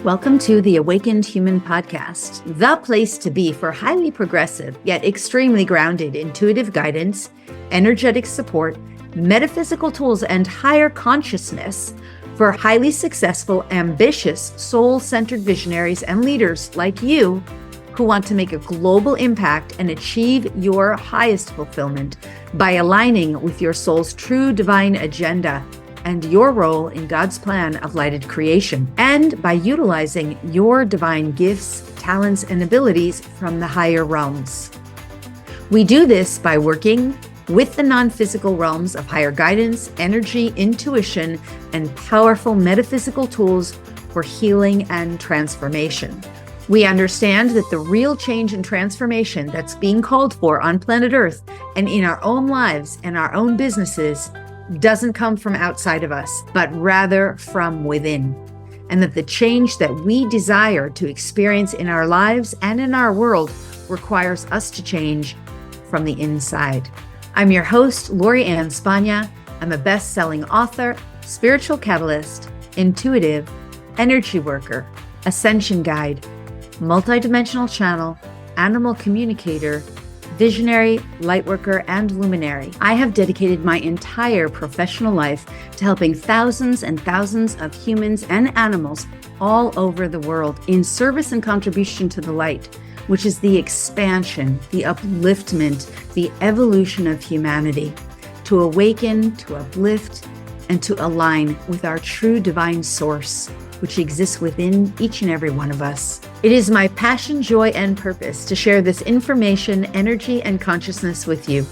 Welcome to the Awakened Human Podcast, the place to be for highly progressive, yet extremely grounded intuitive guidance, energetic support, metaphysical tools, and higher consciousness for highly successful, ambitious, soul-centered visionaries and leaders like you who want to make a global impact and achieve your highest fulfillment by aligning with your soul's true divine agenda and your role in God's plan of lighted creation, and by utilizing your divine gifts, talents, and abilities from the higher realms. We do this by working with the non-physical realms of higher guidance, energy, intuition, and powerful metaphysical tools for healing and transformation. We understand that the real change and transformation that's being called for on planet Earth and in our own lives and our own businesses doesn't come from outside of us, but rather from within. And that the change that we desire to experience in our lives and in our world requires us to change from the inside. I'm your host, Lori Ann Spagna. I'm a best-selling author, spiritual catalyst, intuitive, energy worker, ascension guide, multidimensional channel, animal communicator, visionary, lightworker, and luminary. I have dedicated my entire professional life to helping thousands and thousands of humans and animals all over the world in service and contribution to the light, which is the expansion, the upliftment, the evolution of humanity, to awaken, to uplift, and to align with our true divine source, which exists within each and every one of us. It is my passion, joy, and purpose to share this information, energy, and consciousness with you.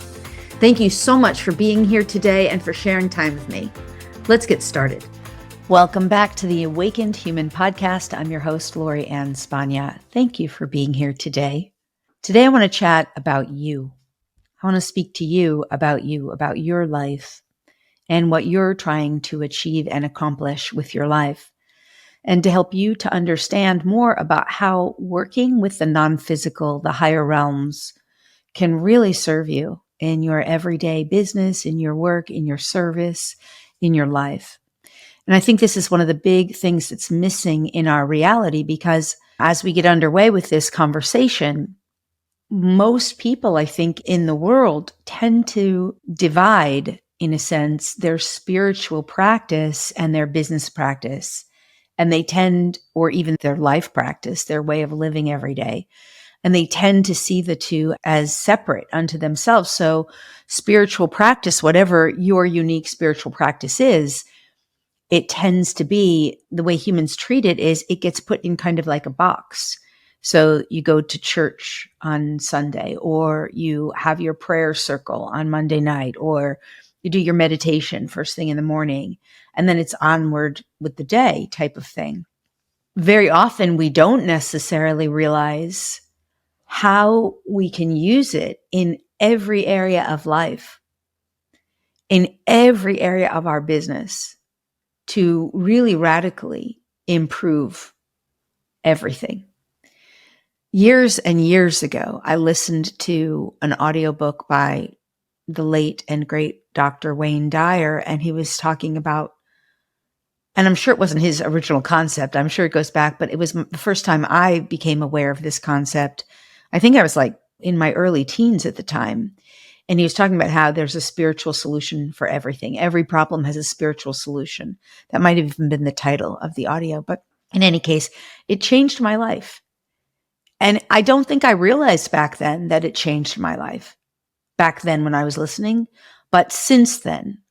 Thank you so much for being here today and for sharing time with me. Let's get started. Welcome back to the Awakened Human Podcast. I'm your host, Lori Ann Spagna. Thank you for being here today. Today, I want to chat about you. I want to speak to you, about your life, and what you're trying to achieve and accomplish with your life, and to help you to understand more about how working with the non-physical, the higher realms, can really serve you in your everyday business, in your work, in your service, in your life. And I think this is one of the big things that's missing in our reality, because as we get underway with this conversation, most people, I think, in the world tend to divide, in a sense, their spiritual practice and their business practice. And they tend, or even their life practice, their way of living every day. And they tend to see the two as separate unto themselves. So spiritual practice, whatever your unique spiritual practice is, it tends to be, the way humans treat it is, it gets put in kind of like a box. So you go to church on Sunday, or you have your prayer circle on Monday night, or you do your meditation first thing in the morning, and then it's onward with the day type of thing. Very often we don't necessarily realize how we can use it in every area of life, in every area of our business, to really radically improve everything. Years and years ago, I listened to an audiobook by the late and great Dr. Wayne Dyer, and he was talking about, and I'm sure it wasn't his original concept, I'm sure it goes back, but it was the first time I became aware of this concept. I think I was like in my early teens at the time. And he was talking about how there's a spiritual solution for everything. Every problem has a spiritual solution. That might have even been the title of the audio, but in any case, it changed my life. And I don't think I realized back then that it changed my life, back then when I was listening. But since then,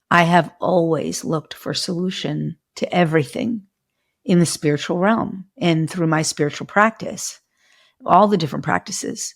I have always looked for solution to everything in the spiritual realm and through my spiritual practice, all the different practices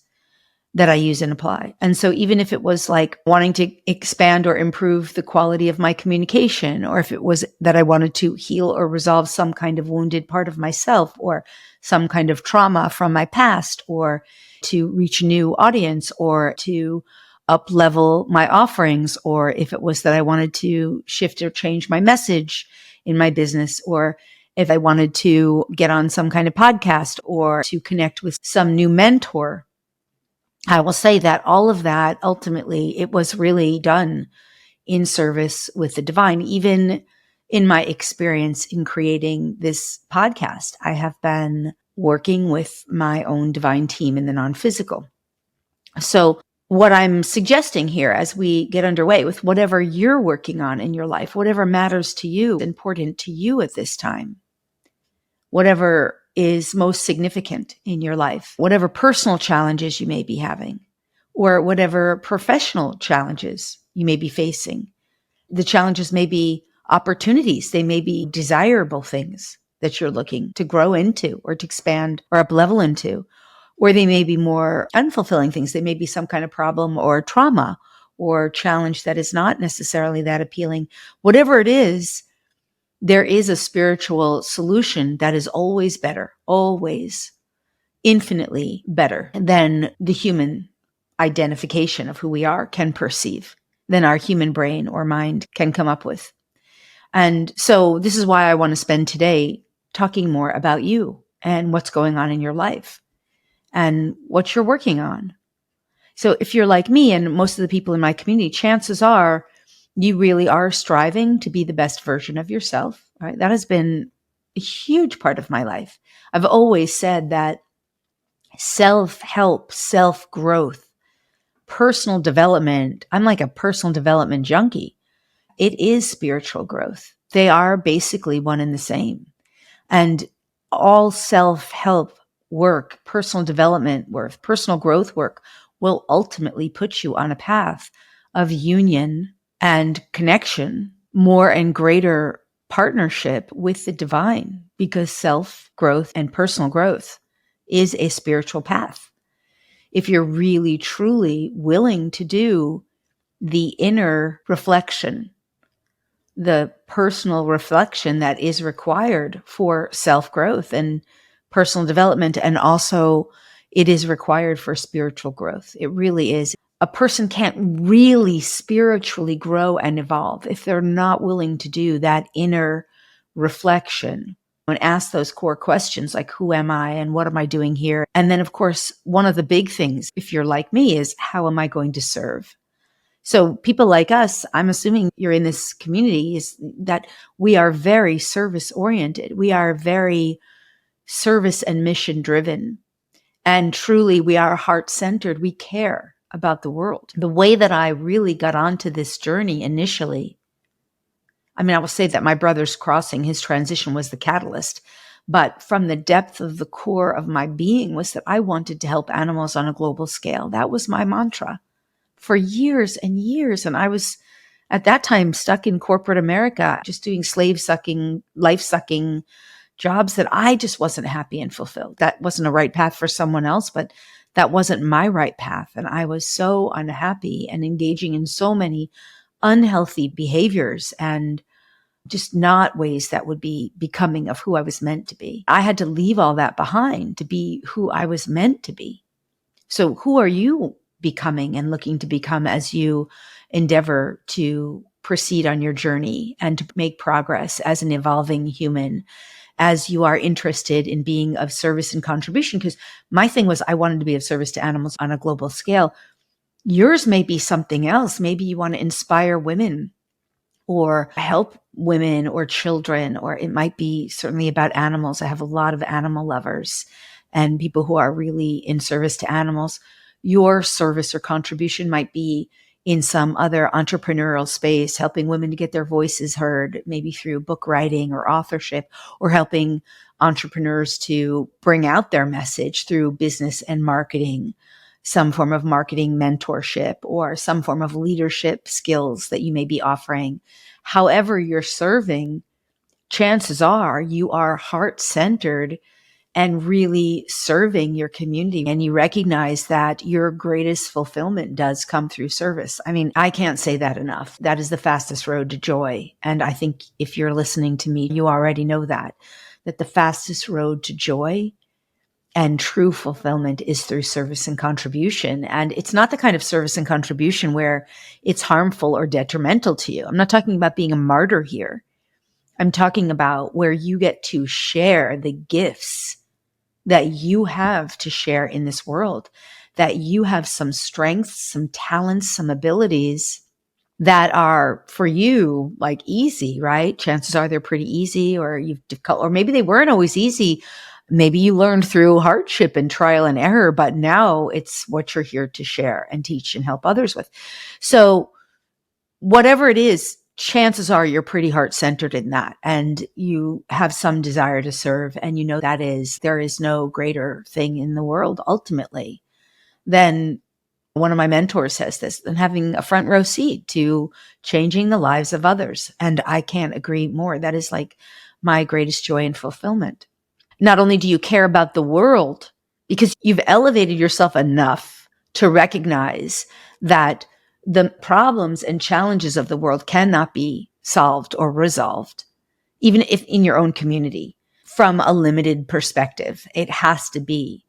that I use and apply. And so even if it was like wanting to expand or improve the quality of my communication, or if it was that I wanted to heal or resolve some kind of wounded part of myself, or some kind of trauma from my past, or to reach a new audience, or to up-level my offerings, or if it was that I wanted to shift or change my message in my business, or if I wanted to get on some kind of podcast or to connect with some new mentor, I will say that all of that, ultimately, it was really done in service with the divine. Even In my experience in creating this podcast, I have been working with my own divine team in the non-physical. So what I'm suggesting here as we get underway with whatever you're working on in your life, whatever matters to you, important to you at this time, whatever is most significant in your life, whatever personal challenges you may be having, or whatever professional challenges you may be facing. The challenges may be opportunities. They may be desirable things that you're looking to grow into or to expand or up level into, or they may be more unfulfilling things. They may be some kind of problem or trauma or challenge that is not necessarily that appealing. Whatever it is, there is a spiritual solution that is always better, always infinitely better than the human identification of who we are can perceive, than our human brain or mind can come up with. And so this is why I want to spend today talking more about you and what's going on in your life and what you're working on. So if you're like me and most of the people in my community, chances are you really are striving to be the best version of yourself, right? That has been a huge part of my life. I've always said that self-help, self-growth, personal development, I'm like a personal development junkie. It is spiritual growth. They are basically one and the same. And all self-help work, personal development work, personal growth work will ultimately put you on a path of union and connection, more and greater partnership with the divine, because self-growth and personal growth is a spiritual path. If you're really, truly willing to do the inner reflection, the personal reflection that is required for self-growth and personal development, and also it is required for spiritual growth. It really is. A person can't really spiritually grow and evolve if they're not willing to do that inner reflection and ask those core questions like, who am I and what am I doing here? And then, of course, one of the big things, if you're like me, is how am I going to serve? So people like us, I'm assuming you're in this community, is that we are very service oriented. We are very service and mission driven. And truly, we are heart centered. We care about the world. The way that I really got onto this journey initially, I mean, I will say that my brother's crossing, his transition was the catalyst. But from the depth of the core of my being was that I wanted to help animals on a global scale. That was my mantra for years and years. And I was at that time stuck in corporate America, just doing slave sucking, life sucking jobs that I just wasn't happy and fulfilled. That wasn't a right path for someone else, but that wasn't my right path. And I was so unhappy and engaging in so many unhealthy behaviors and just not ways that would be becoming of who I was meant to be. I had to leave all that behind to be who I was meant to be. So who are you becoming and looking to become as you endeavor to proceed on your journey and to make progress as an evolving human, as you are interested in being of service and contribution? Because my thing was I wanted to be of service to animals on a global scale. Yours may be something else. Maybe you want to inspire women or help women or children, or it might be certainly about animals. I have a lot of animal lovers and people who are really in service to animals. Your service or contribution might be in some other entrepreneurial space, helping women to get their voices heard, maybe through book writing or authorship, or helping entrepreneurs to bring out their message through business and marketing, some form of marketing mentorship, or some form of leadership skills that you may be offering. However you're serving, chances are you are heart-centered and really serving your community. And you recognize that your greatest fulfillment does come through service. I mean, I can't say that enough. That is the fastest road to joy. And I think if you're listening to me, you already know that the fastest road to joy and true fulfillment is through service and contribution. And it's not the kind of service and contribution where it's harmful or detrimental to you. I'm not talking about being a martyr here. I'm talking about where you get to share the gifts that you have to share in this world, that you have some strengths, some talents, some abilities that are for you like easy, right? Chances are they're pretty easy, or or maybe they weren't always easy. Maybe you learned through hardship and trial and error, but now it's what you're here to share and teach and help others with. So whatever it is, chances are you're pretty heart centered in that, and you have some desire to serve. And there is no greater thing in the world ultimately than, one of my mentors says this, than having a front row seat to changing the lives of others. And I can't agree more. That is like my greatest joy and fulfillment. Not only do you care about the world, because you've elevated yourself enough to recognize that the problems and challenges of the world cannot be solved or resolved, even if in your own community, from a limited perspective. It has to be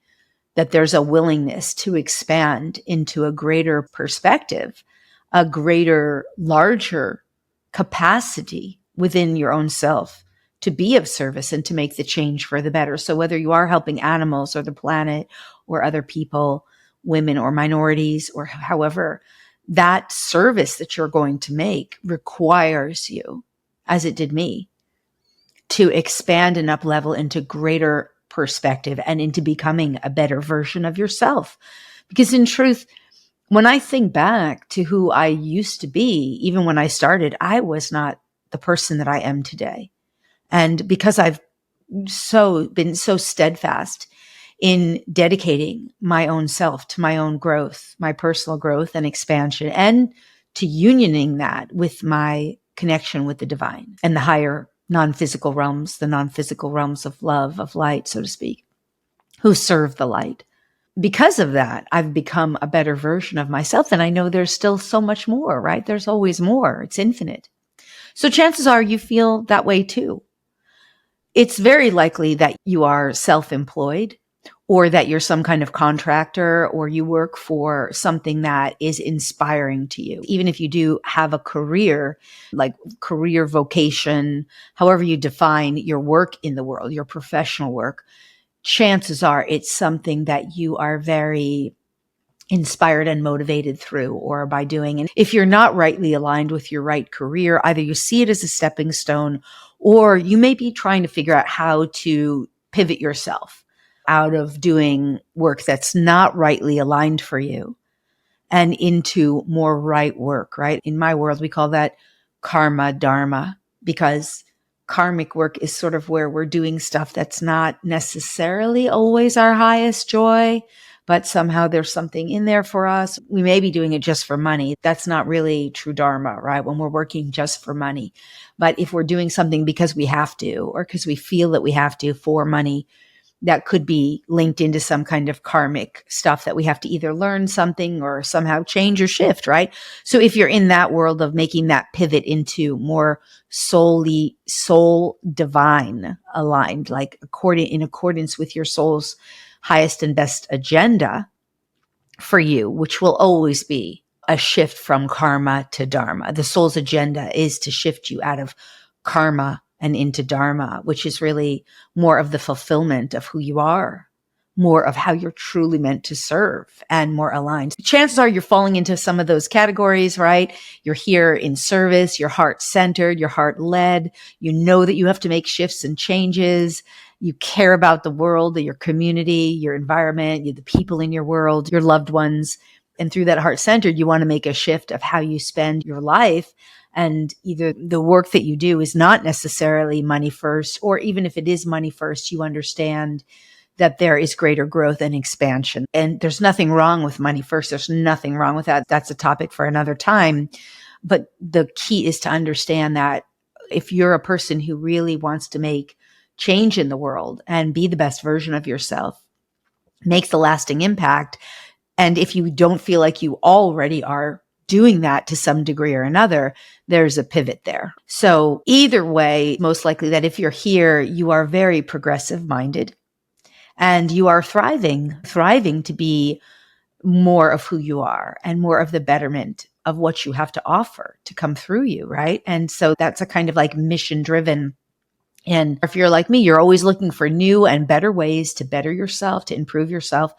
that there's a willingness to expand into a greater perspective, a greater, larger capacity within your own self to be of service and to make the change for the better. So whether you are helping animals or the planet or other people, women or minorities, or however, that service that you're going to make requires you, as it did me, to expand and up level into greater perspective and into becoming a better version of yourself. Because in truth, when I think back to who I used to be, even when I started, I was not the person that I am today. And because I've been so steadfast in dedicating my own self to my own growth, my personal growth and expansion, and to unioning that with my connection with the divine and the higher non-physical realms, the non-physical realms of love, of light, so to speak, who serve the light. Because of that, I've become a better version of myself. And I know there's still so much more, right? There's always more. It's infinite. So chances are you feel that way too. It's very likely that you are self-employed, or that you're some kind of contractor, or you work for something that is inspiring to you. Even if you do have a career, like career vocation, however you define your work in the world, your professional work, chances are it's something that you are very inspired and motivated through or by doing. And if you're not rightly aligned with your right career, either you see it as a stepping stone, or you may be trying to figure out how to pivot yourself out of doing work that's not rightly aligned for you and into more right work, right? In my world, we call that karma dharma, because karmic work is sort of where we're doing stuff that's not necessarily always our highest joy, but somehow there's something in there for us. We may be doing it just for money. That's not really true dharma, right? When we're working just for money. But if we're doing something because we have to, or because we feel that we have to for money, that could be linked into some kind of karmic stuff that we have to either learn something or somehow change or shift, right? So if you're in that world of making that pivot into more soul divine aligned, like in accordance with your soul's highest and best agenda for you, which will always be a shift from karma to dharma. The soul's agenda is to shift you out of karma and into dharma, which is really more of the fulfillment of who you are, more of how you're truly meant to serve, and more aligned. Chances are you're falling into some of those categories, right? You're here in service, you're heart centered, you're heart led. You know that you have to make shifts and changes. You care about the world, your community, your environment, the people in your world, your loved ones. And through that heart centered, you want to make a shift of how you spend your life. And either the work that you do is not necessarily money first, or even if it is money first, you understand that there is greater growth and expansion. And there's nothing wrong with money first. There's nothing wrong with that. That's a topic for another time. But the key is to understand that if you're a person who really wants to make change in the world and be the best version of yourself, make the lasting impact, and if you don't feel like you already are doing that to some degree or another, there's a pivot there. So either way, most likely that if you're here, you are very progressive minded and you are thriving to be more of who you are and more of the betterment of what you have to offer to come through you, right? And so that's a kind of like mission driven. And if you're like me, you're always looking for new and better ways to better yourself, to improve yourself.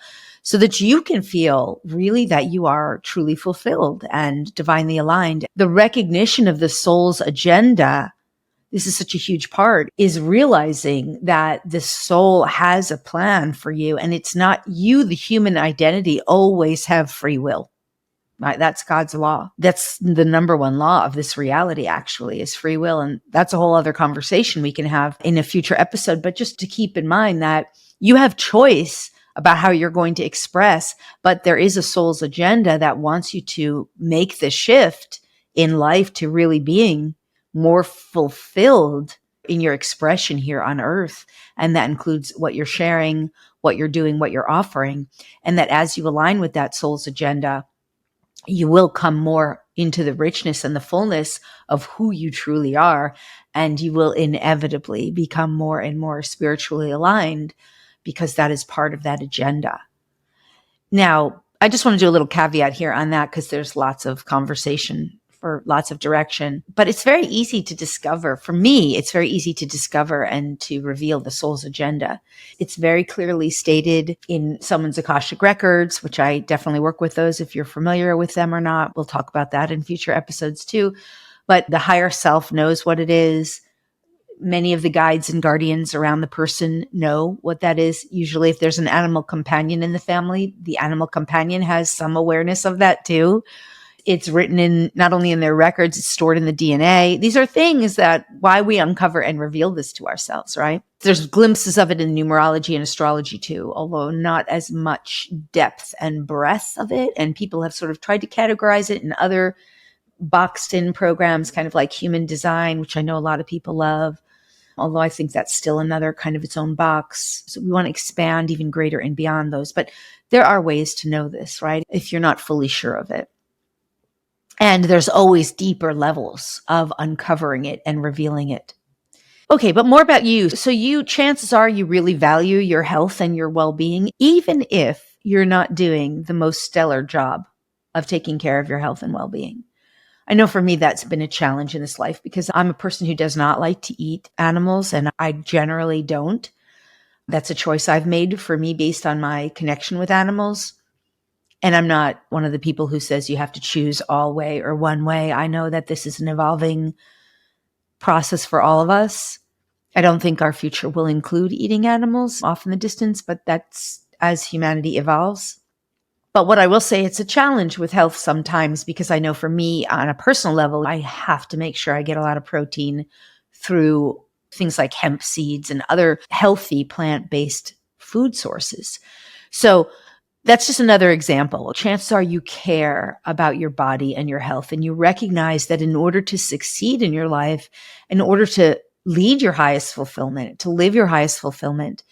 so that you can feel really that you are truly fulfilled and divinely aligned. The recognition of the soul's agenda, this is such a huge part, is realizing that the soul has a plan for you, and it's not you, the human identity, always have free will. Right? That's God's law. That's the number one law of this reality, actually, is free will. And that's a whole other conversation we can have in a future episode. But just to keep in mind that you have choice about how you're going to express, but there is a soul's agenda that wants you to make the shift in life to really being more fulfilled in your expression here on earth. And that includes what you're sharing, what you're doing, what you're offering. And that as you align with that soul's agenda, you will come more into the richness and the fullness of who you truly are. And you will inevitably become more and more spiritually aligned because that is part of that agenda. Now, I just want to do a little caveat here on that because there's lots of conversation for lots of direction, but it's very easy to discover. For me, it's very easy to discover and to reveal the soul's agenda. It's very clearly stated in someone's Akashic records, which I definitely work with those if you're familiar with them or not. We'll talk about that in future episodes too. But the higher self knows what it is. Many of the guides and guardians around the person know what that is. Usually if there's an animal companion in the family, the animal companion has some awareness of that too. It's written in, not only in their records, it's stored in the DNA. These are things that why we uncover and reveal this to ourselves, right? There's glimpses of it in numerology and astrology too, although not as much depth and breadth of it. And people have sort of tried to categorize it in other boxed in programs, kind of like human design, which I know a lot of people love. Although I think that's still another kind of its own box. So we want to expand even greater and beyond those. But there are ways to know this, right? If you're not fully sure of it. And there's always deeper levels of uncovering it and revealing it. Okay, but more about you. So chances are you really value your health and your well-being, even if you're not doing the most stellar job of taking care of your health and well-being. I know for me, that's been a challenge in this life because I'm a person who does not like to eat animals, and I generally don't. That's a choice I've made for me based on my connection with animals. And I'm not one of the people who says you have to choose all way or one way. I know that this is an evolving process for all of us. I don't think our future will include eating animals off in the distance, but that's as humanity evolves. But what I will say, it's a challenge with health sometimes because I know for me on a personal level, I have to make sure I get a lot of protein through things like hemp seeds and other healthy plant-based food sources. So that's just another example. Chances are you care about your body and your health, and you recognize that in order to succeed in your life, in order to lead your highest fulfillment, to live your highest fulfillment,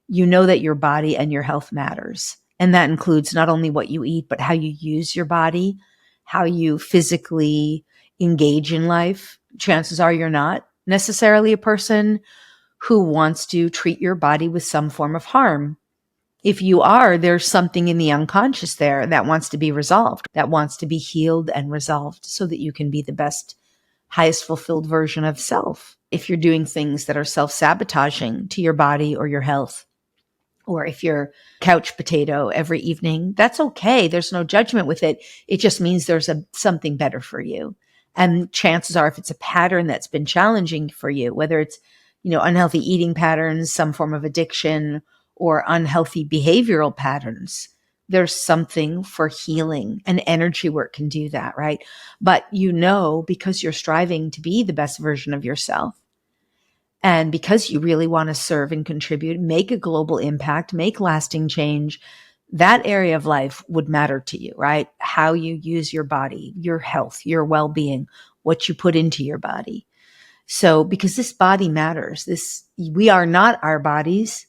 you know that your body and your health matters. And that includes not only what you eat, but how you use your body, how you physically engage in life. Chances are you're not necessarily a person who wants to treat your body with some form of harm. If you are, there's something in the unconscious there that wants to be resolved, that wants to be healed and resolved so that you can be the best, highest fulfilled version of self. If you're doing things that are self-sabotaging to your body or your health, or if you're couch potato every evening, that's okay. There's no judgment with it. It just means there's something better for you. And chances are, if it's a pattern that's been challenging for you, whether it's, unhealthy eating patterns, some form of addiction, or unhealthy behavioral patterns, there's something for healing, and energy work can do that, right? But because you're striving to be the best version of yourself, and because you really want to serve and contribute, make a global impact, make lasting change, that area of life would matter to you, right? How you use your body, your health, your well-being, what you put into your body. So because this body matters, we are not our bodies.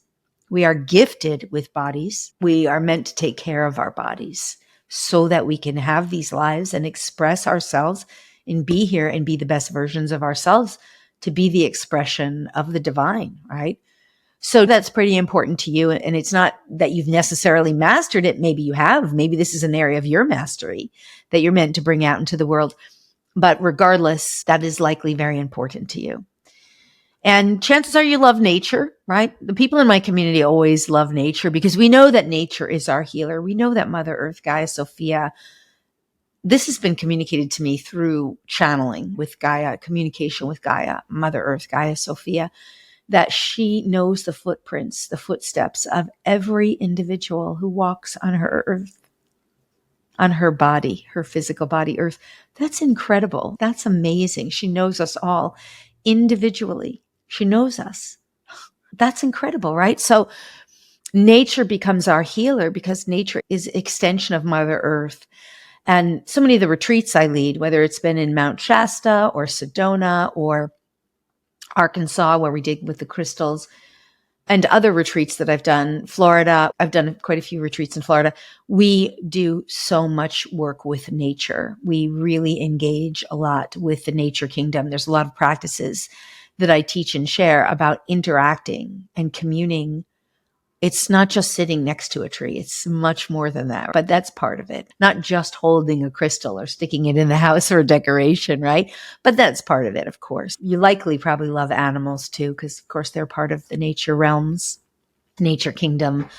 We are gifted with bodies. We are meant to take care of our bodies so that we can have these lives and express ourselves and be here and be the best versions of ourselves, to be the expression of the divine, right? So that's pretty important to you. And it's not that you've necessarily mastered it. Maybe you have. Maybe this is an area of your mastery that you're meant to bring out into the world. But regardless, that is likely very important to you. And chances are you love nature, right? The people in my community always love nature because we know that nature is our healer. We know that Mother Earth, Gaia, Sophia, this has been communicated to me through channeling with Gaia, communication with Gaia, Mother Earth, Gaia, Sophia, that she knows the footprints, the footsteps of every individual who walks on her earth, on her body, her physical body, earth. That's incredible. That's amazing. She knows us all individually. She knows us. That's incredible, right? So nature becomes our healer because nature is extension of Mother Earth. And so many of the retreats I lead, whether it's been in Mount Shasta or Sedona or Arkansas, where we dig with the crystals, and other retreats that I've done, Florida, I've done quite a few retreats in Florida. We do so much work with nature. We really engage a lot with the nature kingdom. There's a lot of practices that I teach and share about interacting and communing. It's not just sitting next to a tree. It's much more than that, but that's part of it. Not just holding a crystal or sticking it in the house or decoration, right? But that's part of it, of course. You likely probably love animals too, because of course they're part of the nature realms, nature kingdom.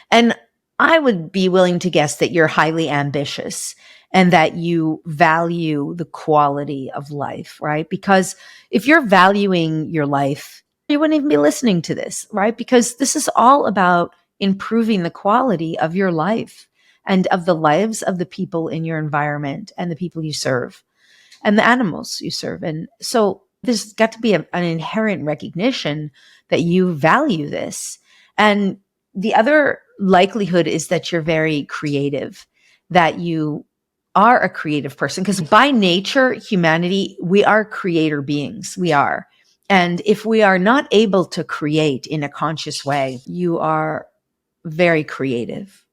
And I would be willing to guess that you're highly ambitious and that you value the quality of life, right? Because if you're valuing your life, you wouldn't even be listening to this, right? Because this is all about improving the quality of your life and of the lives of the people in your environment and the people you serve and the animals you serve. And so there's got to be an inherent recognition that you value this. And the other likelihood is that you're very creative, that you are a creative person, because by nature, humanity, we are creator beings. We are. And if we are not able to create in a conscious way, you are very creative.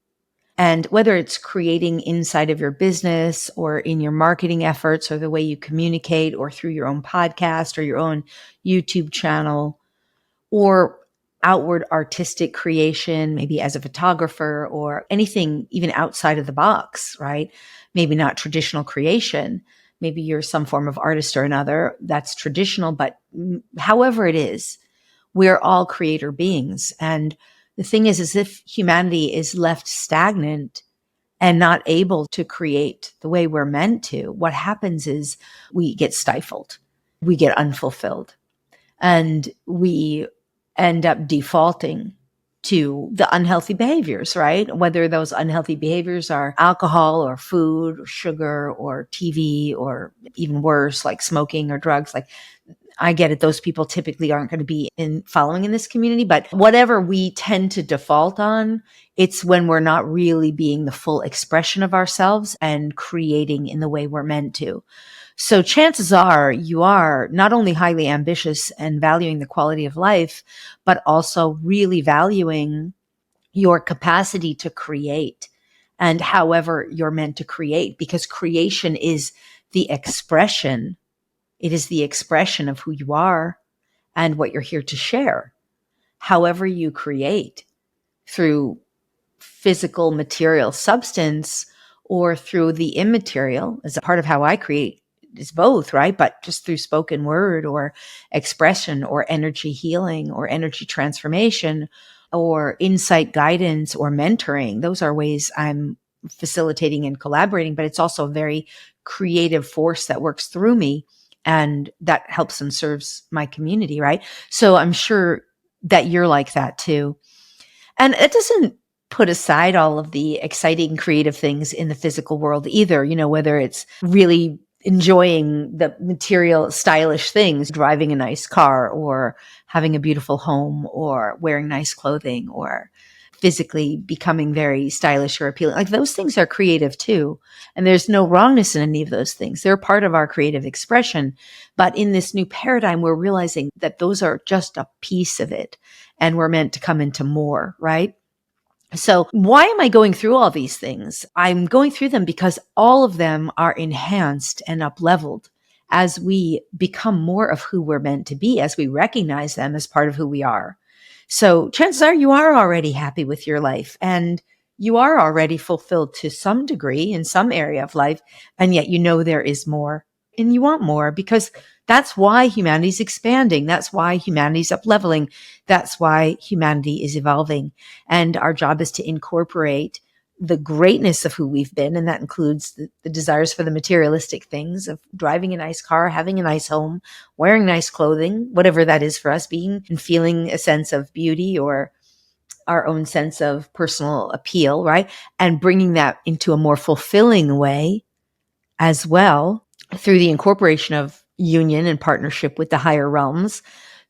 And whether it's creating inside of your business or in your marketing efforts or the way you communicate or through your own podcast or your own YouTube channel or outward artistic creation, maybe as a photographer or anything even outside of the box, right? Maybe not traditional creation. Maybe you're some form of artist or another that's traditional, but however it is, we're all creator beings. And the thing is if humanity is left stagnant and not able to create the way we're meant to, what happens is we get stifled, we get unfulfilled, and we end up defaulting to the unhealthy behaviors, right? Whether those unhealthy behaviors are alcohol or food or sugar or TV or even worse, like smoking or drugs. Like, I get it. Those people typically aren't going to be following in this community, but whatever we tend to default on, it's when we're not really being the full expression of ourselves and creating in the way we're meant to. So chances are you are not only highly ambitious and valuing the quality of life, but also really valuing your capacity to create and however you're meant to create, because creation is the expression. It is the expression of who you are and what you're here to share. However you create, through physical material substance or through the immaterial, as a part of how I create is both, right? But just through spoken word or expression or energy healing or energy transformation or insight guidance or mentoring. Those are ways I'm facilitating and collaborating, but it's also a very creative force that works through me and that helps and serves my community, right? So I'm sure that you're like that too. And it doesn't put aside all of the exciting creative things in the physical world either, whether it's really enjoying the material, stylish things, driving a nice car or having a beautiful home or wearing nice clothing or physically becoming very stylish or appealing. Like, those things are creative too. And there's no wrongness in any of those things. They're part of our creative expression. But in this new paradigm, we're realizing that those are just a piece of it. And we're meant to come into more, right? So why am I going through all these things? I'm going through them because all of them are enhanced and up-leveled as we become more of who we're meant to be, as we recognize them as part of who we are. So chances are you are already happy with your life and you are already fulfilled to some degree in some area of life, and yet there is more. And you want more because that's why humanity's expanding. That's why humanity's up leveling. That's why humanity is evolving. And our job is to incorporate the greatness of who we've been. And that includes the desires for the materialistic things of driving a nice car, having a nice home, wearing nice clothing, whatever that is for us, being and feeling a sense of beauty or our own sense of personal appeal, right? And bringing that into a more fulfilling way as well through the incorporation of union and partnership with the higher realms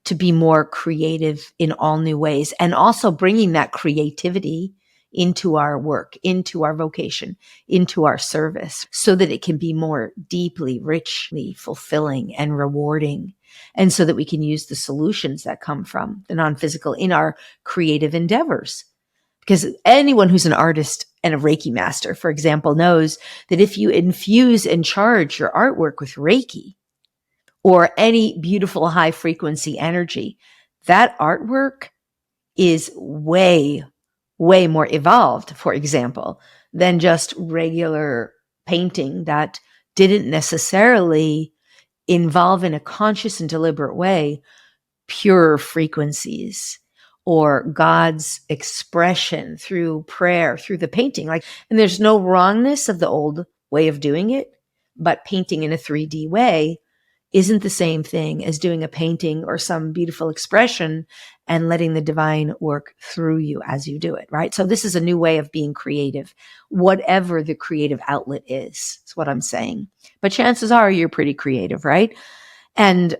to be more creative in all new ways, and also bringing that creativity into our work, into our vocation, into our service, so that it can be more deeply, richly fulfilling and rewarding. And so that we can use the solutions that come from the non-physical in our creative endeavors. Because anyone who's an artist and a Reiki master, for example, knows that if you infuse and charge your artwork with Reiki or any beautiful high frequency energy, that artwork is way, way more evolved, for example, than just regular painting that didn't necessarily involve in a conscious and deliberate way pure frequencies or God's expression through prayer, through the painting. And there's no wrongness of the old way of doing it, but painting in a 3D way isn't the same thing as doing a painting or some beautiful expression and letting the divine work through you as you do it, right? So this is a new way of being creative, whatever the creative outlet is what I'm saying. But chances are you're pretty creative, right? And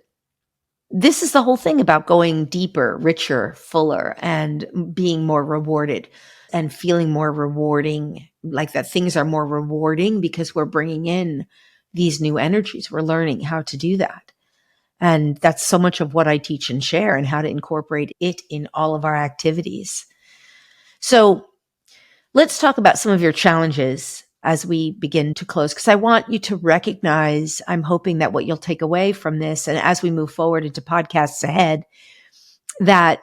this is the whole thing about going deeper, richer, fuller, and being more rewarded and feeling more rewarding, like that things are more rewarding because we're bringing in these new energies. We're learning how to do that. And that's so much of what I teach and share, and how to incorporate it in all of our activities. So let's talk about some of your challenges as we begin to close, because I want you to recognize, I'm hoping that what you'll take away from this, and as we move forward into podcasts ahead, that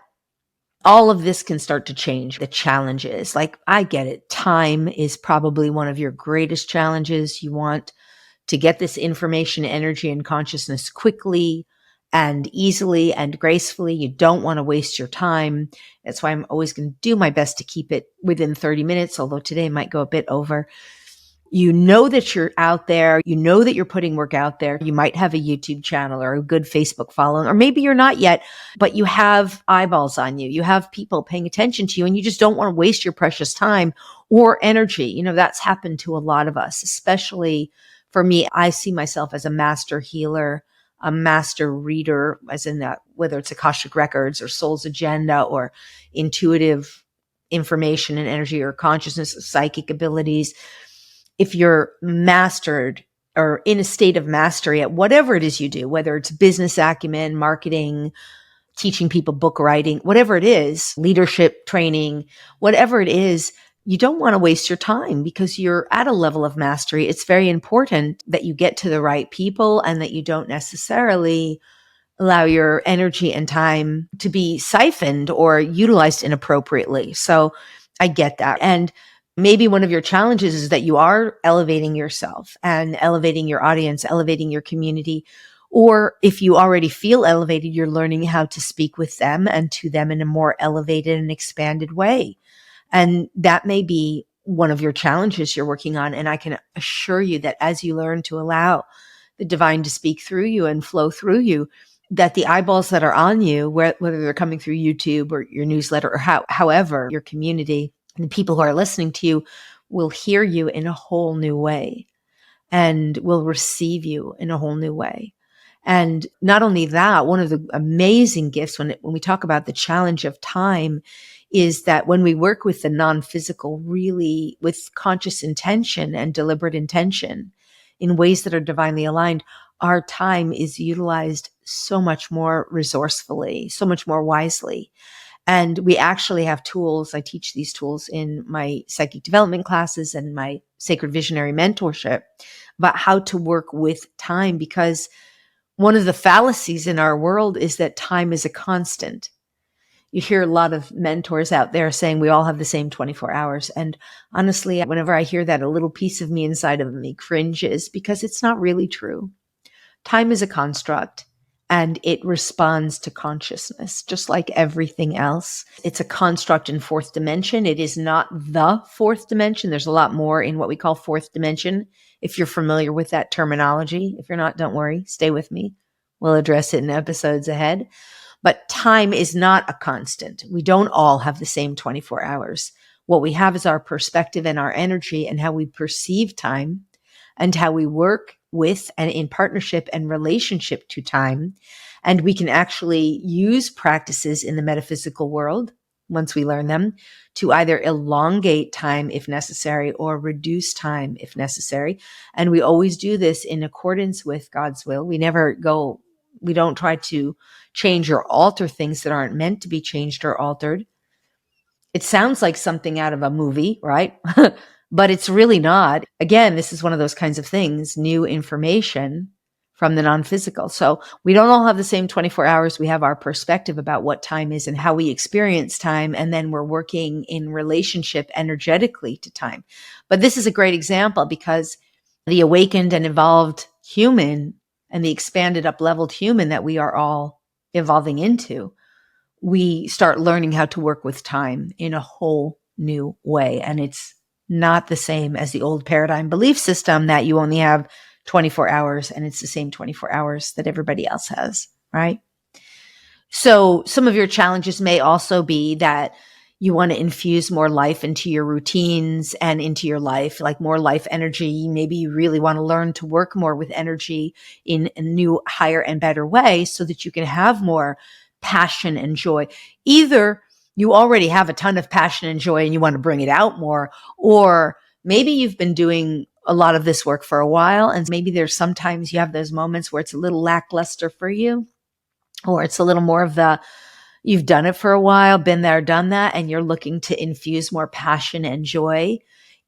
all of this can start to change. The challenges, like, I get it. Time is probably one of your greatest challenges. You want to get this information, energy, and consciousness quickly and easily and gracefully. You don't want to waste your time. That's why I'm always going to do my best to keep it within 30 minutes, although today might go a bit over. You know that you're out there. You know that you're putting work out there. You might have a YouTube channel or a good Facebook following, or maybe you're not yet, but you have eyeballs on you. You have people paying attention to you, and you just don't want to waste your precious time or energy. You know, that's happened to a lot of us, especially for me. I see myself as a master healer, a master reader, as in that, whether it's Akashic Records or Soul's Agenda or intuitive information and energy or consciousness, psychic abilities. If you're mastered or in a state of mastery at whatever it is you do, whether it's business acumen, marketing, teaching people, book writing, whatever it is, leadership training, whatever it is, you don't want to waste your time because you're at a level of mastery. It's very important that you get to the right people and that you don't necessarily allow your energy and time to be siphoned or utilized inappropriately. So I get that. And maybe one of your challenges is that you are elevating yourself and elevating your audience, elevating your community. Or if you already feel elevated, you're learning how to speak with them and to them in a more elevated and expanded way. And that may be one of your challenges you're working on. And I can assure you that as you learn to allow the divine to speak through you and flow through you, that the eyeballs that are on you, whether they're coming through YouTube or your newsletter or however your community, and the people who are listening to you will hear you in a whole new way and will receive you in a whole new way. And not only that, one of the amazing gifts when we talk about the challenge of time is that when we work with the non-physical, really with conscious intention and deliberate intention in ways that are divinely aligned, our time is utilized so much more resourcefully, so much more wisely. And we actually have tools. I teach these tools in my psychic development classes and my sacred visionary mentorship about how to work with time, because one of the fallacies in our world is that time is a constant. You hear a lot of mentors out there saying we all have the same 24 hours. And honestly, whenever I hear that, a little piece of me inside of me cringes because it's not really true. Time is a construct and it responds to consciousness, just like everything else. It's a construct in fourth dimension. It is not the fourth dimension. There's a lot more in what we call fourth dimension. If you're familiar with that terminology, if you're not, don't worry, stay with me. We'll address it in episodes ahead. But time is not a constant. We don't all have the same 24 hours. What we have is our perspective and our energy and how we perceive time and how we work with and in partnership and relationship to time. And we can actually use practices in the metaphysical world, once we learn them, to either elongate time if necessary or reduce time if necessary. And we always do this in accordance with God's will. We don't try to change or alter things that aren't meant to be changed or altered. It sounds like something out of a movie, right? But it's really not. Again, this is one of those kinds of things, new information from the non-physical. So we don't all have the same 24 hours. We have our perspective about what time is and how we experience time. And then we're working in relationship energetically to time. But this is a great example because the awakened and evolved human and the expanded up-leveled human that we are all evolving into, we start learning how to work with time in a whole new way. And it's not the same as the old paradigm belief system that you only have 24 hours and it's the same 24 hours that everybody else has, right? So some of your challenges may also be that you want to infuse more life into your routines and into your life, like more life energy. Maybe you really want to learn to work more with energy in a new, higher and better way so that you can have more passion and joy. Either you already have a ton of passion and joy and you want to bring it out more, or maybe you've been doing a lot of this work for a while and maybe there's sometimes you have those moments where it's a little lackluster for you, or it's a little more of the, you've done it for a while, been there, done that, and you're looking to infuse more passion and joy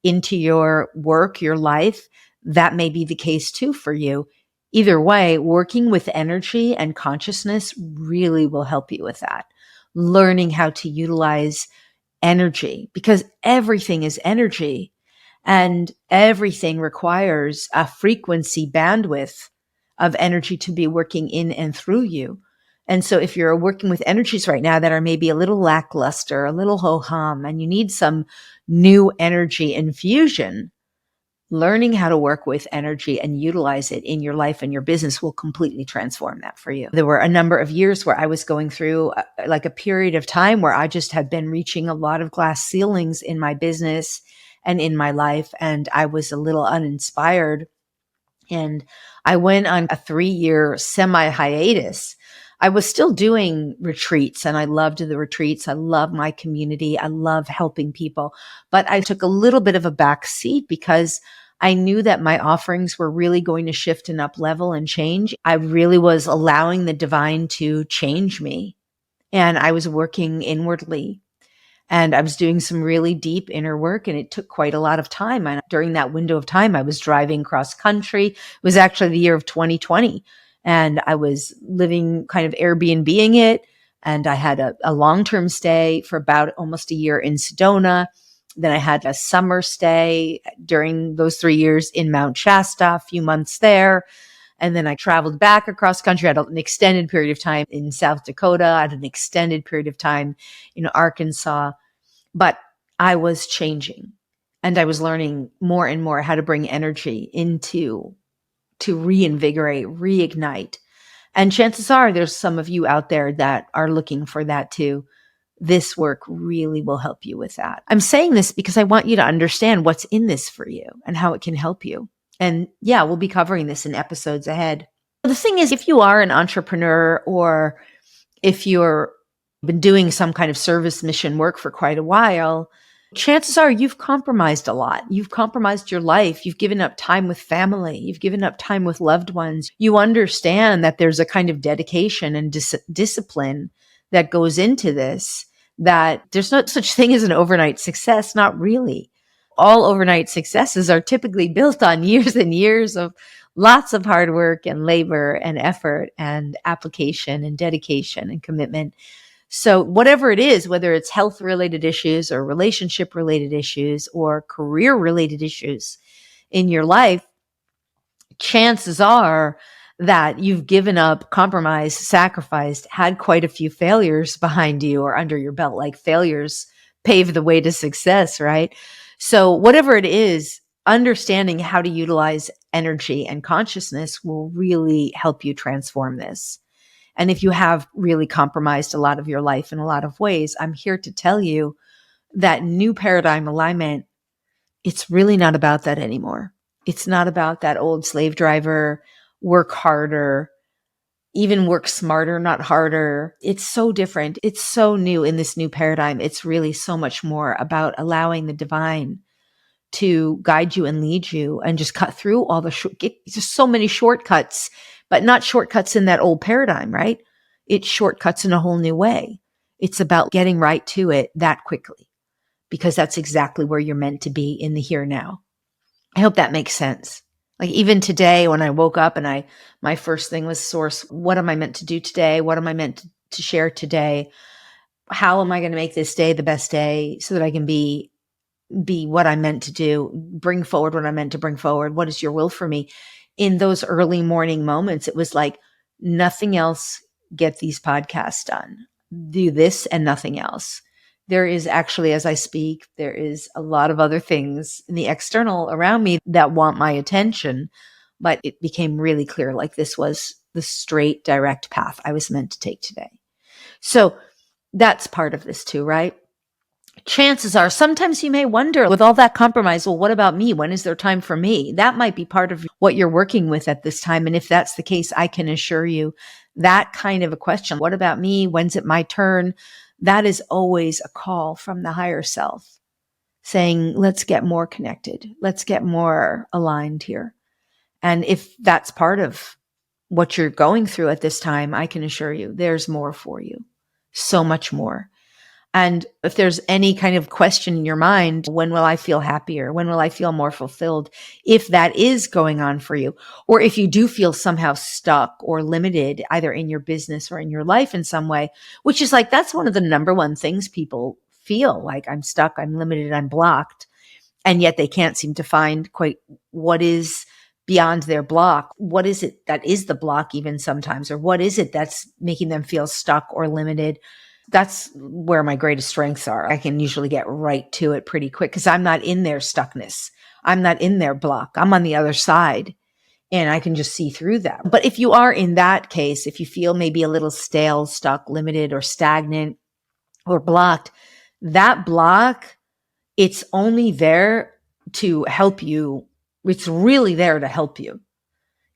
into your work, your life. That may be the case too for you. Either way, working with energy and consciousness really will help you with that. Learning how to utilize energy, because everything is energy and everything requires a frequency bandwidth of energy to be working in and through you. And so if you're working with energies right now that are maybe a little lackluster, a little ho-hum, and you need some new energy infusion, learning how to work with energy and utilize it in your life and your business will completely transform that for you. There were a number of years where I was going through like a period of time where I just had been reaching a lot of glass ceilings in my business and in my life, and I was a little uninspired. And I went on a 3-year semi-hiatus. I was still doing retreats and I loved the retreats. I love my community. I love helping people. But I took a little bit of a back seat because I knew that my offerings were really going to shift and up level and change. I really was allowing the divine to change me. And I was working inwardly. And I was doing some really deep inner work and it took quite a lot of time. And during that window of time, I was driving cross country. It was actually the year of 2020. And I was living kind of Airbnb-ing it. And I had a long-term stay for about almost a year in Sedona. Then I had a summer stay during those 3 years in Mount Shasta, a few months there. And then I traveled back across country. I had an extended period of time in South Dakota. I had an extended period of time in Arkansas. But I was changing and I was learning more and more how to bring energy to reinvigorate, reignite. And chances are there's some of you out there that are looking for that too. This work really will help you with that. I'm saying this because I want you to understand what's in this for you and how it can help you. And yeah, we'll be covering this in episodes ahead. The thing is, if you are an entrepreneur or if you're been doing some kind of service mission work for quite a while, chances are you've compromised a lot. You've compromised your life. You've given up time with family. You've given up time with loved ones. You understand that there's a kind of dedication and discipline that goes into this, that there's no such thing as an overnight success. Not really. All overnight successes are typically built on years and years of lots of hard work and labor and effort and application and dedication and commitment. So whatever it is, whether it's health related issues or relationship related issues or career related issues in your life, chances are that you've given up, compromised, sacrificed, had quite a few failures behind you or under your belt. Like failures pave the way to success, right? So whatever it is, understanding how to utilize energy and consciousness will really help you transform this. And if you have really compromised a lot of your life in a lot of ways, I'm here to tell you that new paradigm alignment, it's really not about that anymore. It's not about that old slave driver, work harder, even work smarter, not harder. It's so different. It's so new in this new paradigm. It's really so much more about allowing the divine to guide you and lead you and just cut through all the just so many shortcuts, but not shortcuts in that old paradigm, right? It's shortcuts in a whole new way. It's about getting right to it that quickly because that's exactly where you're meant to be in the here now. I hope that makes sense. Like even today when I woke up and my first thing was source, what am I meant to do today? What am I meant to share today? How am I going to make this day the best day so that I can be what I'm meant to do, bring forward what I'm meant to bring forward? What is your will for me? In those early morning moments, it was like nothing else, get these podcasts done, do this and nothing else. There is actually, as I speak, there is a lot of other things in the external around me that want my attention, but it became really clear like this was the straight, direct path I was meant to take today. So that's part of this too, right? Chances are sometimes you may wonder with all that compromise, well, what about me? When is there time for me? That might be part of what you're working with at this time. And if that's the case, I can assure you that kind of a question, what about me? When's it my turn? That is always a call from the higher self saying, let's get more connected. Let's get more aligned here. And if that's part of what you're going through at this time, I can assure you there's more for you. So much more. And if there's any kind of question in your mind, when will I feel happier? When will I feel more fulfilled? If that is going on for you, or if you do feel somehow stuck or limited, either in your business or in your life in some way, which is like, that's one of the number one things people feel like, I'm stuck, I'm limited, I'm blocked. And yet they can't seem to find quite what is beyond their block. What is it that is the block even sometimes? Or what is it that's making them feel stuck or limited? That's where my greatest strengths are. I can usually get right to it pretty quick because I'm not in their stuckness. I'm not in their block. I'm on the other side and I can just see through that. But if you are in that case, if you feel maybe a little stale, stuck, limited, or stagnant or blocked, that block, it's only there to help you. It's really there to help you.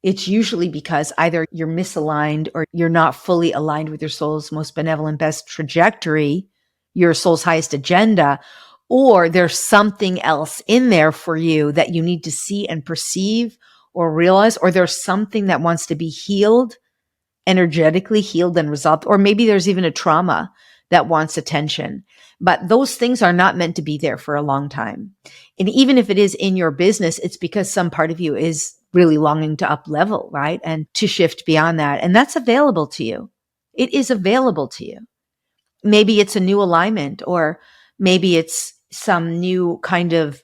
It's usually because either you're misaligned or you're not fully aligned with your soul's most benevolent, best trajectory, your soul's highest agenda, or there's something else in there for you that you need to see and perceive or realize, or there's something that wants to be healed, energetically healed and resolved, or maybe there's even a trauma that wants attention. But those things are not meant to be there for a long time. And even if it is in your business, it's because some part of you is really longing to up level, right? And to shift beyond that. And that's available to you. It is available to you. Maybe it's a new alignment, or maybe it's some new kind of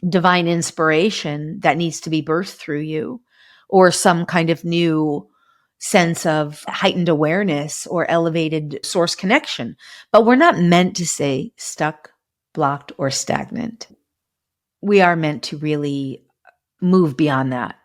divine inspiration that needs to be birthed through you, or some kind of new sense of heightened awareness or elevated source connection. But we're not meant to say stuck, blocked, or stagnant. We are meant to really move beyond that,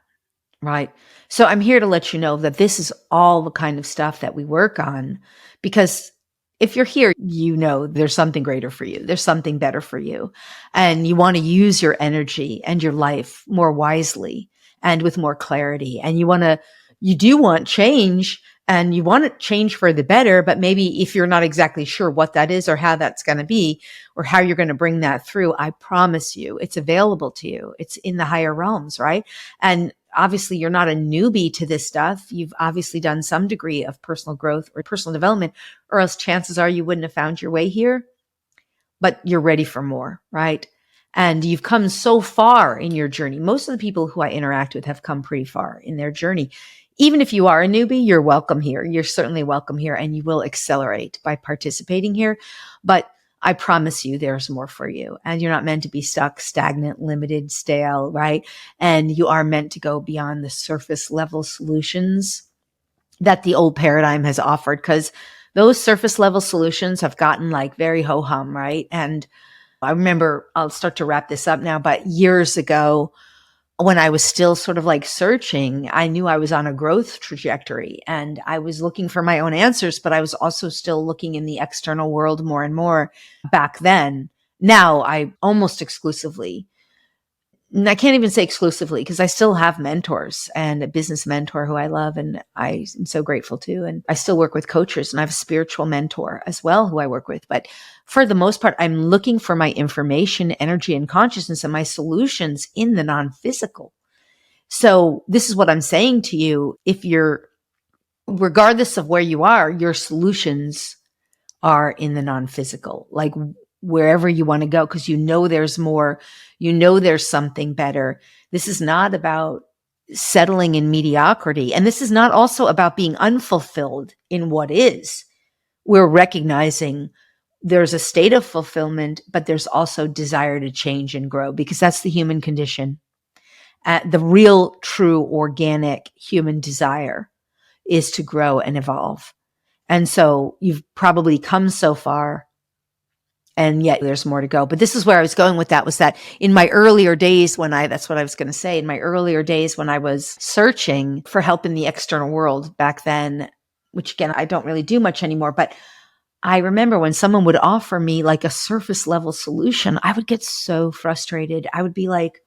right? So I'm here to let you know that this is all the kind of stuff that we work on, because if you're here, you know there's something greater for you. There's something better for you. And you want to use your energy and your life more wisely and with more clarity. And you do want change, and you want it change for the better, but maybe if you're not exactly sure what that is or how that's going to be or how you're going to bring that through, I promise you it's available to you. It's in the higher realms, right? And obviously you're not a newbie to this stuff. You've obviously done some degree of personal growth or personal development, or else chances are you wouldn't have found your way here, but you're ready for more, right? And you've come so far in your journey. Most of the people who I interact with have come pretty far in their journey. Even if you are a newbie, you're welcome here. You're certainly welcome here, and you will accelerate by participating here. But I promise you there's more for you. And you're not meant to be stuck, stagnant, limited, stale, right? And you are meant to go beyond the surface level solutions that the old paradigm has offered, because those surface level solutions have gotten like very ho hum, right? And I remember, I'll start to wrap this up now, but years ago, when I was still sort of like searching, I knew I was on a growth trajectory and I was looking for my own answers, but I was also still looking in the external world more and more back then. Now I almost exclusively, and I can't even say exclusively because I still have mentors and a business mentor who I love and I am so grateful to. And I still work with coaches and I have a spiritual mentor as well who I work with. But for the most part, I'm looking for my information, energy, and consciousness and my solutions in the non-physical. So this is what I'm saying to you. If you're, regardless of where you are, your solutions are in the non-physical, like wherever you want to go, because you know there's more, you know there's something better. This is not about settling in mediocrity. And this is not also about being unfulfilled in what is. We're recognizing there's a state of fulfillment, but there's also desire to change and grow, because that's the human condition. The real, true, organic human desire is to grow and evolve. And so you've probably come so far, and yet there's more to go. But this is where I was going with that, was that in my earlier days that's what I was going to say, in my earlier days when I was searching for help in the external world back then, which again, I don't really do much anymore, but I remember when someone would offer me like a surface level solution, I would get so frustrated. I would be like,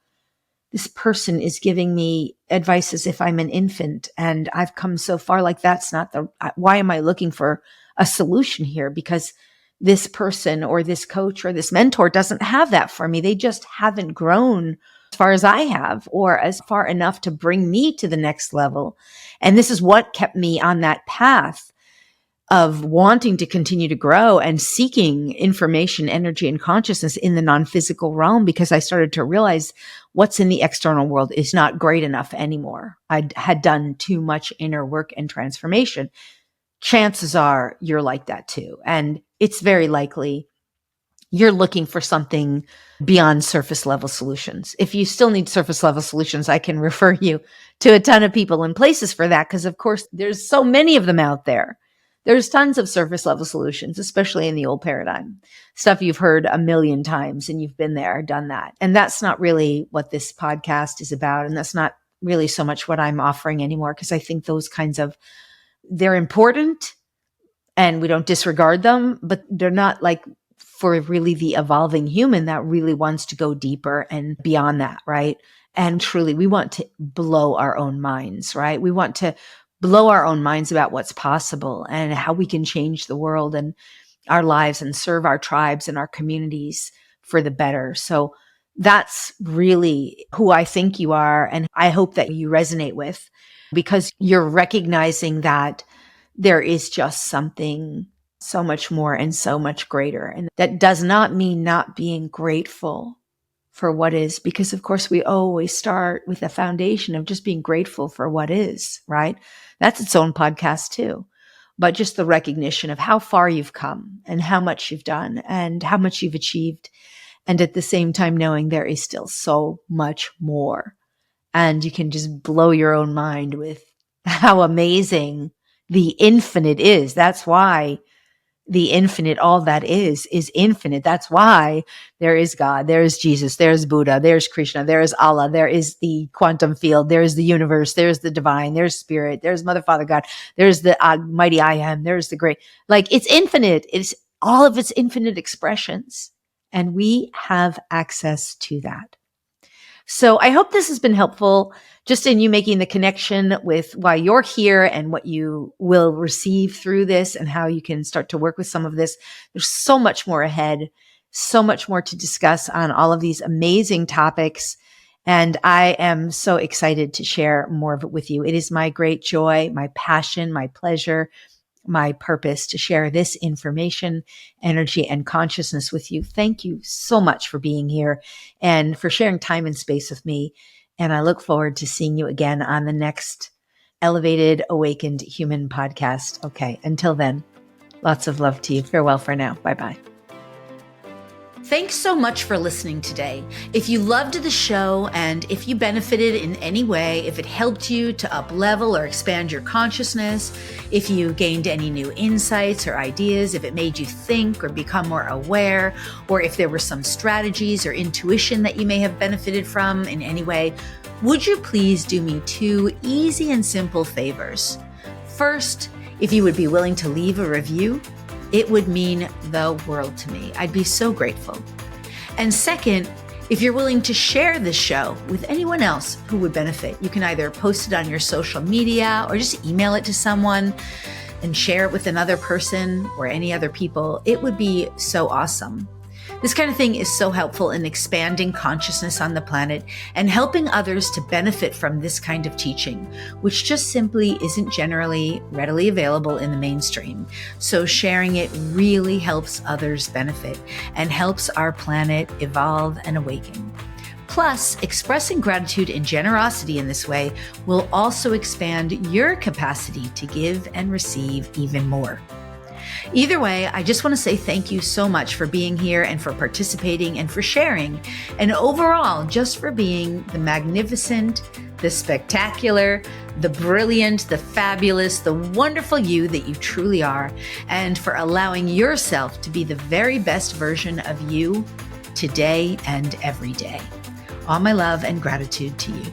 this person is giving me advice as if I'm an infant and I've come so far. Like, that's not why am I looking for a solution here? Because this person or this coach or this mentor doesn't have that for me. They just haven't grown as far as I have, or as far enough to bring me to the next level. And this is what kept me on that path of wanting to continue to grow and seeking information, energy, and consciousness in the non-physical realm, because I started to realize what's in the external world is not great enough anymore. I had done too much inner work and transformation. Chances are you're like that too. And it's very likely you're looking for something beyond surface level solutions. If you still need surface level solutions, I can refer you to a ton of people and places for that, because of course there's so many of them out there. There's tons of surface level solutions, especially in the old paradigm. Stuff you've heard a million times and you've been there, done that. And that's not really what this podcast is about. And that's not really so much what I'm offering anymore, because I think those kinds of, they're important and we don't disregard them, but they're not like for really the evolving human that really wants to go deeper and beyond that, right? And truly, we want to blow our own minds, right? We want to blow our own minds about what's possible and how we can change the world and our lives and serve our tribes and our communities for the better. So that's really who I think you are. And I hope that you resonate with, because you're recognizing that there is just something so much more and so much greater. And that does not mean not being grateful for what is, because of course we always start with a foundation of just being grateful for what is, right? That's its own podcast too. But just the recognition of how far you've come and how much you've done and how much you've achieved. And at the same time, knowing there is still so much more. And you can just blow your own mind with how amazing the infinite is. That's why the infinite, all that is infinite. That's why there is God, there is Jesus, there's Buddha, there's Krishna, there is Allah, there is the quantum field, there is the universe, there's the divine, there's spirit, there's Mother, Father, God, there's the mighty I am, there's the great, like, it's infinite. It's all of its infinite expressions. And we have access to that. So I hope this has been helpful, just in you making the connection with why you're here and what you will receive through this and how you can start to work with some of this. There's so much more ahead, so much more to discuss on all of these amazing topics. And I am so excited to share more of it with you. It is my great joy, my passion, my pleasure, my purpose to share this information, energy, and consciousness with you. Thank you so much for being here and for sharing time and space with me. And I look forward to seeing you again on the next Elevated Awakened Human podcast. Okay, until then, lots of love to you. Farewell for now. Bye-bye. Thanks so much for listening today. If you loved the show and if you benefited in any way, if it helped you to up-level or expand your consciousness, if you gained any new insights or ideas, if it made you think or become more aware, or if there were some strategies or intuition that you may have benefited from in any way, would you please do me 2 easy and simple favors? First, if you would be willing to leave a review, it would mean the world to me. I'd be so grateful. And second, if you're willing to share this show with anyone else who would benefit, you can either post it on your social media or just email it to someone and share it with another person or any other people. It would be so awesome. This kind of thing is so helpful in expanding consciousness on the planet and helping others to benefit from this kind of teaching, which just simply isn't generally readily available in the mainstream. So sharing it really helps others benefit and helps our planet evolve and awaken. Plus, expressing gratitude and generosity in this way will also expand your capacity to give and receive even more. Either way, I just want to say thank you so much for being here and for participating and for sharing, and overall, just for being the magnificent, the spectacular, the brilliant, the fabulous, the wonderful you that you truly are, and for allowing yourself to be the very best version of you today and every day. All my love and gratitude to you.